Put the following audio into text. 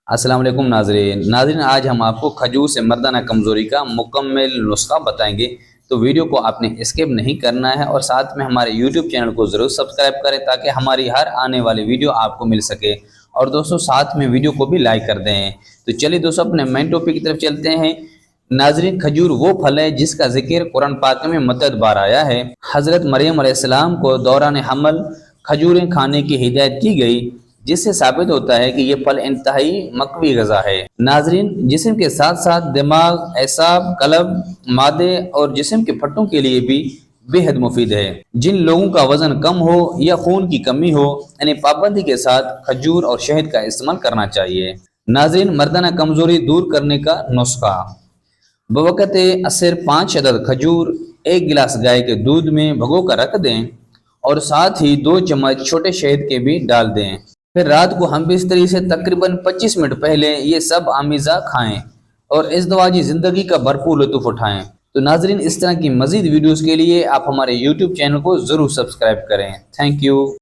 अस्सलाम वालेकुम नाजरीन आज हम आपको खजूर से मर्दाना कमज़ोरी का मुकम्मल नुस्खा बताएंगे। तो वीडियो को आपने स्किप नहीं करना है और साथ में हमारे यूट्यूब चैनल को ज़रूर सब्सक्राइब करें ताकि हमारी हर आने वाली वीडियो आपको मिल सके। और दोस्तों साथ में वीडियो को भी लाइक कर दें। तो चलिए दोस्तों अपने मेन टॉपिक की तरफ चलते हैं। नाजरीन, खजूर वो फल है जिसका जिक्र कुरान पाक में मुतअद्दिद बार आया है। हज़रत मरियम अलैहिस्सलाम को दौरान हमल खजूरें खाने की हिदायत की गई, जिससे साबित होता है कि ये फल इंतहाई मकवी गज़ा है। नाजरीन, जिस्म के साथ साथ दिमाग, एसाब, कलब, मादे और जिस्म के फट्टों के लिए भी बेहद मुफीद है। जिन लोगों का वजन कम हो या खून की कमी हो, यानी पाबंदी के साथ खजूर और शहद का इस्तेमाल करना चाहिए। नाजरीन, मर्दाना कमजोरी दूर करने का नुस्खा। बवक़्त असर 5 अदद खजूर 1 गिलास गाय के दूध में भिगो कर रख दें और साथ ही 2 चम्मच छोटे शहद के भी डाल दें। फिर रात को हम बिस्तरी से तकरीबन 25 मिनट पहले ये सब आमीज़ा खाएं और इस दवाजी ज़िंदगी का भरपूर लुत्फ़ उठाएं। तो नाजरीन, इस तरह की मज़ीद वीडियोज़ के लिए आप हमारे YouTube चैनल को ज़रूर सब्सक्राइब करें। Thank you.